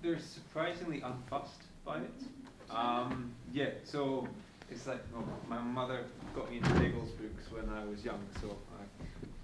they're surprisingly unfussed by it. Yeah, so it's like, well, my mother got me into Daigle's books when I was young, so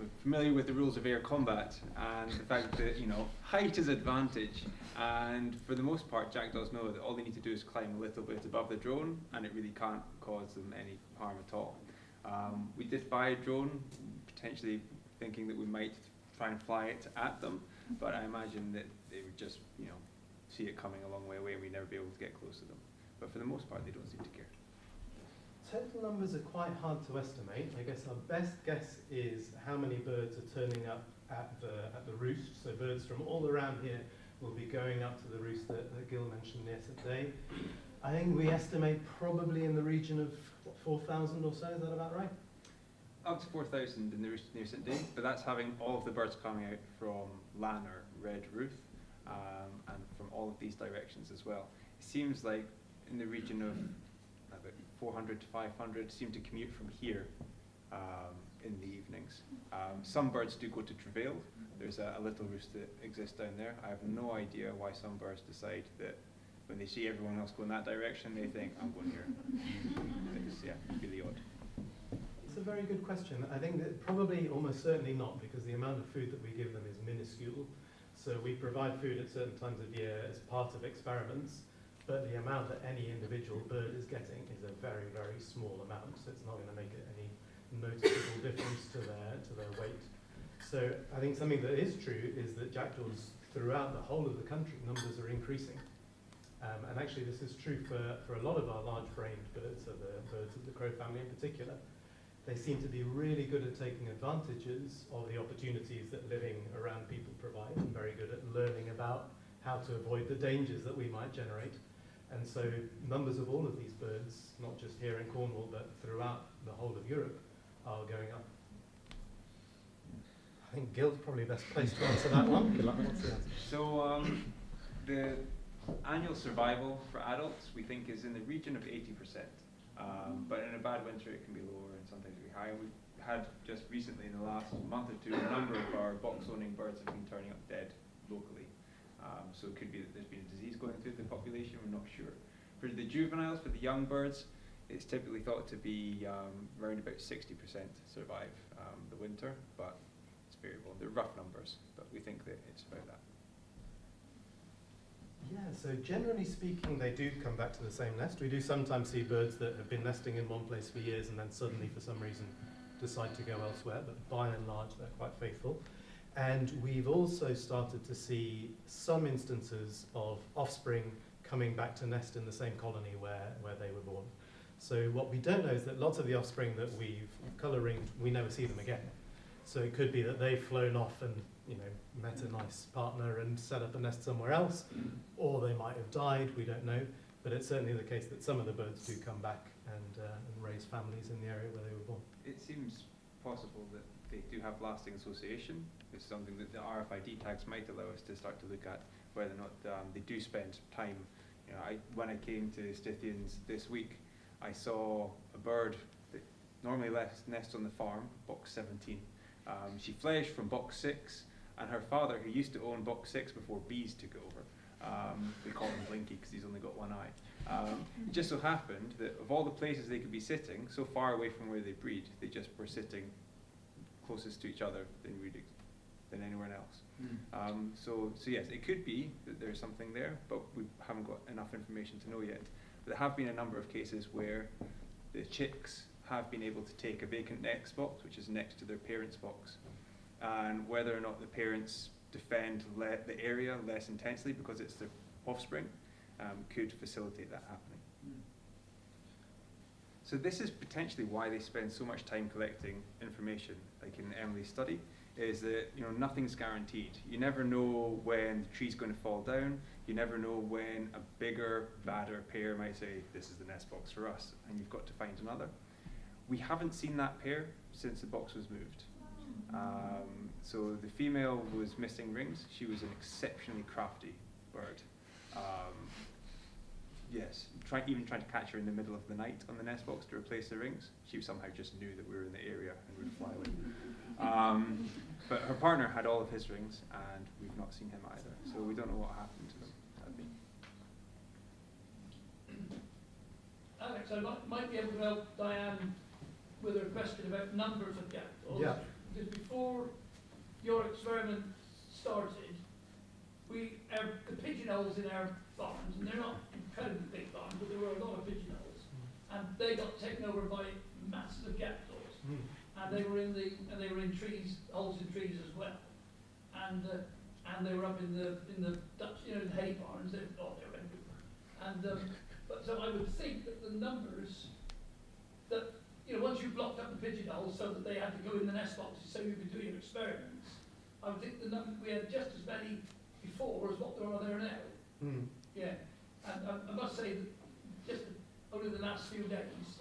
I'm familiar with the rules of air combat and the fact that, height is advantage. And for the most part, jackdaws know that all they need to do is climb a little bit above the drone, and it really can't cause them any harm at all. We did buy a drone, potentially thinking that we might try and fly it at them, but I imagine that they would just, see it coming a long way away and we'd never be able to get close to them. But for the most part, they don't seem to care. Total numbers are quite hard to estimate. I guess our best guess is how many birds are turning up at the roost. So birds from all around here will be going up to the roost that Gil mentioned yesterday. I think we estimate probably in the region of 4,000 or so. Is that about right? Up to 4,000 in the roost near St. Day, but that's having all of the birds coming out from Lanner, Red Roof, and from all of these directions as well. It seems like in the region of about 400 to 500 seem to commute from here in the evenings. Some birds do go to Travail. There's a little roost that exists down there. I have no idea why some birds decide that when they see everyone else going that direction, they think, I'm going here. It's, really odd. It's a very good question. I think that probably almost certainly not, because the amount of food that we give them is minuscule. So we provide food at certain times of year as part of experiments, but the amount that any individual bird is getting is a very, very small amount. So it's not going to make any noticeable difference to their weight. So I think something that is true is that jackdaws throughout the whole of the country, numbers are increasing. And actually this is true for a lot of our large-brained birds, so the birds of the crow family in particular. They seem to be really good at taking advantages of the opportunities that living around people provide, and very good at learning about how to avoid the dangers that we might generate. And so numbers of all of these birds, not just here in Cornwall, but throughout the whole of Europe, are going up. I think Gil's probably best placed to answer that one. Good luck. What's the answer? So the annual survival for adults, we think, is in the region of 80%. But in a bad winter, it can be lower and sometimes it can be higher. We've had just recently, in the last month or two, a number of our box-owning birds have been turning up dead locally. So it could be that there's been a disease going through the population, we're not sure. For the juveniles, for the young birds, it's typically thought to be around about 60% survive the winter, but it's variable. They're rough numbers, but we think that it's about that. Yeah, so generally speaking, they do come back to the same nest. We do sometimes see birds that have been nesting in one place for years and then suddenly, for some reason, decide to go elsewhere, but by and large, they're quite faithful. And we've also started to see some instances of offspring coming back to nest in the same colony where they were born. So what we don't know is that lots of the offspring that we've colour-ringed, we never see them again. So it could be that they've flown off and met a nice partner and set up a nest somewhere else, or they might have died, we don't know. But it's certainly the case that some of the birds do come back and raise families in the area where they were born. It seems possible that they do have lasting association. It's something that the RFID tags might allow us to start to look at, whether or not they do spend time. When I came to Stithians this week, I saw a bird that normally nests on the farm, box 17. She fledged from box 6, and her father, who used to own box 6 before bees took over, we call him Blinky because he's only got one eye. It just so happened that of all the places they could be sitting, so far away from where they breed, they just were sitting closest to each other than anywhere else. So yes, it could be that there's something there, but we haven't got enough information to know yet. But there have been a number of cases where the chicks have been able to take a vacant nest box, which is next to their parents' box, and whether or not the parents defend the area less intensely because it's their offspring, could facilitate that happening. So this is potentially why they spend so much time collecting information, like in Emily's study, is that nothing's guaranteed. You never know when the tree's going to fall down. You never know when a bigger, badder pair might say, this is the nest box for us, and you've got to find another. We haven't seen that pair since the box was moved. So the female was missing rings. She was an exceptionally crafty bird. Yes, even trying to catch her in the middle of the night on the nest box to replace the rings. She somehow just knew that we were in the area and would fly away. But her partner had all of his rings, and we've not seen him either. So we don't know what happened to them. perhaps I might be able to help Diane with her question about numbers of jackdaws. Yeah. Because before your experiment started, the pigeonholes in our farms, and they're not incredibly big farms, but there were a lot of pigeonholes, and they got taken over by masses of jackdaws, and they were in trees, holes in trees as well, and they were up in the Dutch, the hay barns. They were everywhere, and but so I would think that the numbers that once you blocked up the pigeonholes so that they had to go in the nest boxes so you could do your experiments, I would think we had just as many before as what there are there now. Yeah, and I must say that just only the last few days,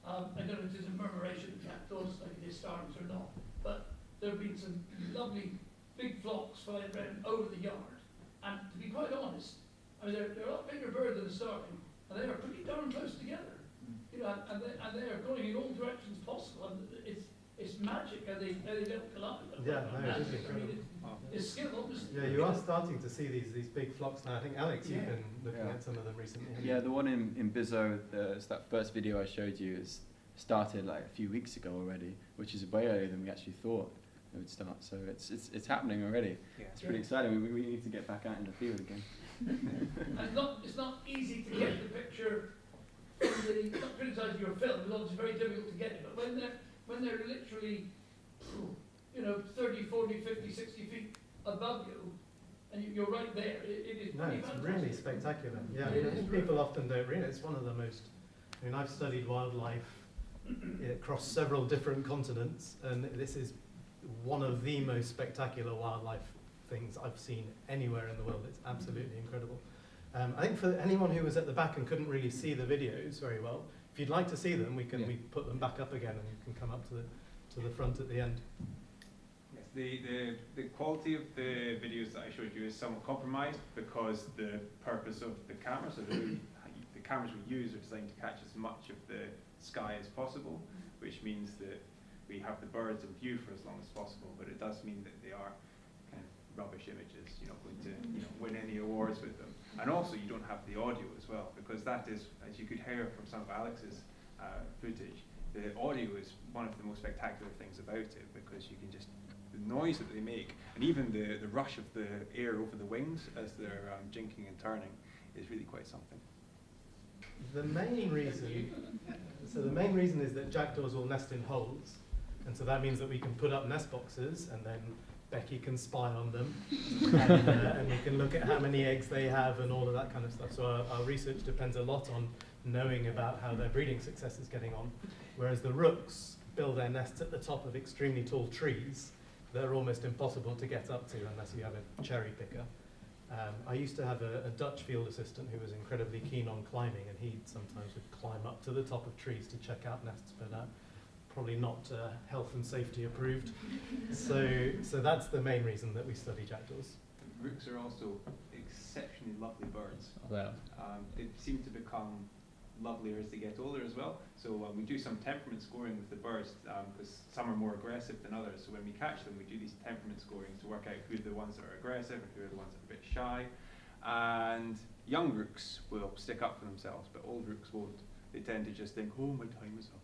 I don't know if there's a murmuration of jackdaws like it is starting or not, but there have been some lovely big flocks flying around over the yard, and to be quite honest, I mean they're a lot bigger birds than the starling, and they are pretty darn close together. And they are going in all directions possible, and it's magic how they don't collide. Yeah, no, it is incredible. It's skill, obviously. Yeah, you are starting to see these big flocks now. I think, Alex, you've been looking at some of them recently. Yeah, the one in Bizzo, that first video I showed you, is started like a few weeks ago already, which is way earlier than we actually thought it would start. So it's happening already. Yeah. It's pretty exciting. We need to get back out in the field again. And it's not easy to get the picture. Not criticising your film, it's obviously very difficult to get it, but when they're literally 30, 40, 50, 60 feet above you, and you're right there, it is no, it's fantastic. really spectacular. Yeah, I think people often don't realize it's one of the most. I mean, I've studied wildlife across several different continents, and this is one of the most spectacular wildlife things I've seen anywhere in the world. It's absolutely incredible. I think for anyone who was at the back and couldn't really see the videos very well, if you'd like to see them, we put them back up again, and you can come up to the front at the end. Yes, the quality of the videos that I showed you is somewhat compromised because the purpose of the cameras, so the cameras we use are designed to catch as much of the sky as possible, which means that we have the birds in view for as long as possible, but it does mean that they are kind of rubbish images. You're not going to win any awards with them. And also you don't have the audio as well, because that is, as you could hear from some of Alex's footage, the audio is one of the most spectacular things about it, because you can just, the noise that they make, and even the rush of the air over the wings as they're jinking and turning is really quite something. The main reason is that jackdaws will nest in holes, and so that means that we can put up nest boxes, and then Becky can spy on them, and we can look at how many eggs they have and all of that kind of stuff. So our research depends a lot on knowing about how their breeding success is getting on. Whereas the rooks build their nests at the top of extremely tall trees. They're almost impossible to get up to unless you have a cherry picker. I used to have a Dutch field assistant who was incredibly keen on climbing, and he sometimes would climb up to the top of trees to check out nests, but probably not health and safety approved. So that's the main reason that we study jackdaws. Rooks are also exceptionally lovely birds. Wow. They seem to become lovelier as they get older as well. So we do some temperament scoring with the birds, because some are more aggressive than others. So when we catch them, we do these temperament scorings to work out who are the ones that are aggressive and who are the ones that are a bit shy. And young rooks will stick up for themselves, but old rooks won't. They tend to just think, oh, my time is up.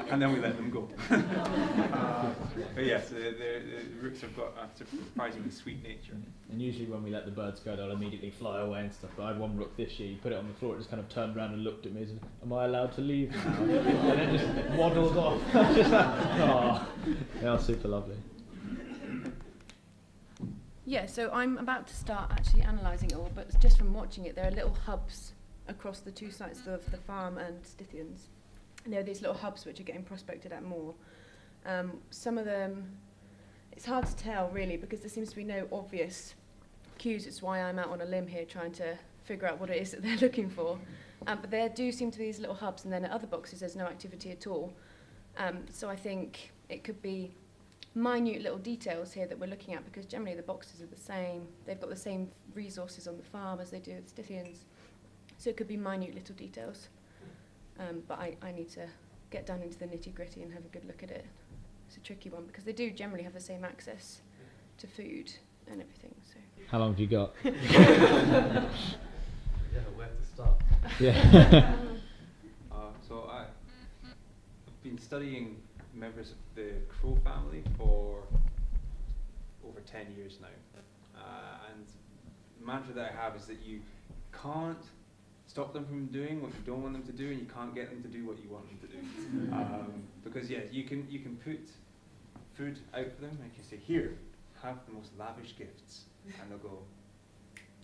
And then we let them go. But yes, the rooks have got a surprisingly sweet nature. And usually when we let the birds go, they'll immediately fly away and stuff. But I had one rook this year, you put it on the floor, it just kind of turned around and looked at me and said, am I allowed to leave now? And then just waddled off. Just like, oh, they are super lovely. Yeah, so I'm about to start actually analysing it all, but just from watching it, there are little hubs across the two sites of the farm and Stithians. And there are these little hubs which are getting prospected at more. Some of them, it's hard to tell really, because there seems to be no obvious cues. It's why I'm out on a limb here trying to figure out what it is that they're looking for. But there do seem to be these little hubs, and then at other boxes there's no activity at all. So I think it could be minute little details here that we're looking at, because generally the boxes are the same. They've got the same resources on the farm as they do with Stithians. So it could be minute little details. But I need to get down into the nitty-gritty and have a good look at it. It's a tricky one, because they do generally have the same access to food and everything. So. How long have you got? Yeah, where to start? Yeah. So I've been studying members of the crow family for over 10 years now. And the mantra that I have is that you can't stop them from doing what you don't want them to do, and you can't get them to do what you want them to do. Because yeah, you can put food out for them and you can say, here, have the most lavish gifts, and they'll go,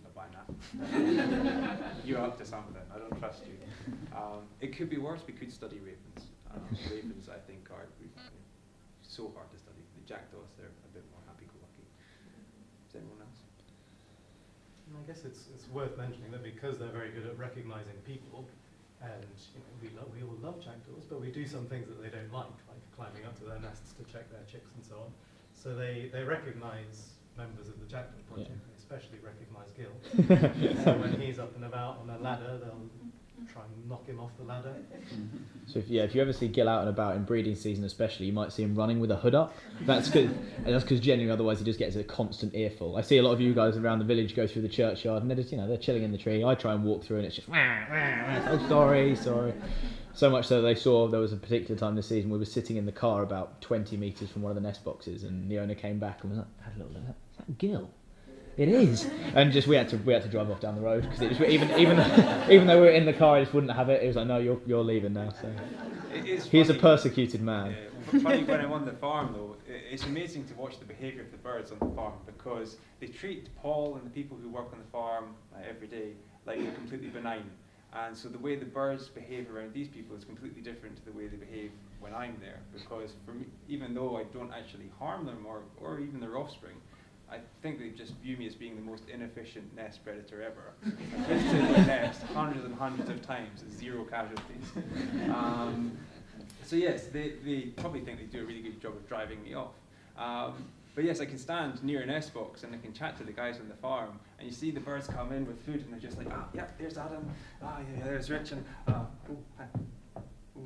no, buy that. You're up to something, I don't trust you. It could be worse, we could study ravens. Ravens, I think, are so hard to study. The jackdaws, they're a bit more happy-go-lucky. Is anyone else? And I guess it's worth mentioning that because they're very good at recognizing people, and we all love jackdaws, but we do some things that they don't like climbing up to their nests to check their chicks and so on. So they recognize members of the Jackdaw Project, they especially recognize Gil. So when he's up and about on a ladder, they'll try and knock him off the ladder. So if you ever see Gil out and about in breeding season especially, you might see him running with a hood up. That's good, and that's because genuinely otherwise he just gets a constant earful. I see a lot of you guys around the village go through the churchyard and they're just, they're chilling in the tree. I try and walk through and it's just oh sorry. So much so they saw there was a particular time this season we were sitting in the car about 20 metres from one of the nest boxes, and the owner came back and was like, had a little look, is that Gil? It is, and just we had to drive off down the road because it just even though we were in the car, I just wouldn't have it. It was like, no, you're leaving now. So he's a persecuted man. Yeah, funny when I'm on the farm though, it's amazing to watch the behaviour of the birds on the farm, because they treat Paul and the people who work on the farm every day like they're completely benign. And so the way the birds behave around these people is completely different to the way they behave when I'm there. Because for me, even though I don't actually harm them or even their offspring, I think they just view me as being the most inefficient nest predator ever. I've visited their nest hundreds and hundreds of times, 0 casualties. So yes, they probably think they do a really good job of driving me off. But yes, I can stand near a nest box and I can chat to the guys on the farm, and you see the birds come in with food and they're just like, yeah, there's Adam, yeah, there's Rich, and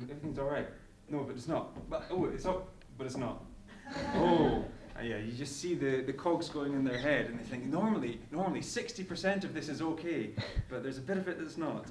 everything's all right. No, but it's not. But it's up, but it's not. Yeah, you just see the cogs going in their head, and they think normally 60% of this is okay, but there's a bit of it that's not.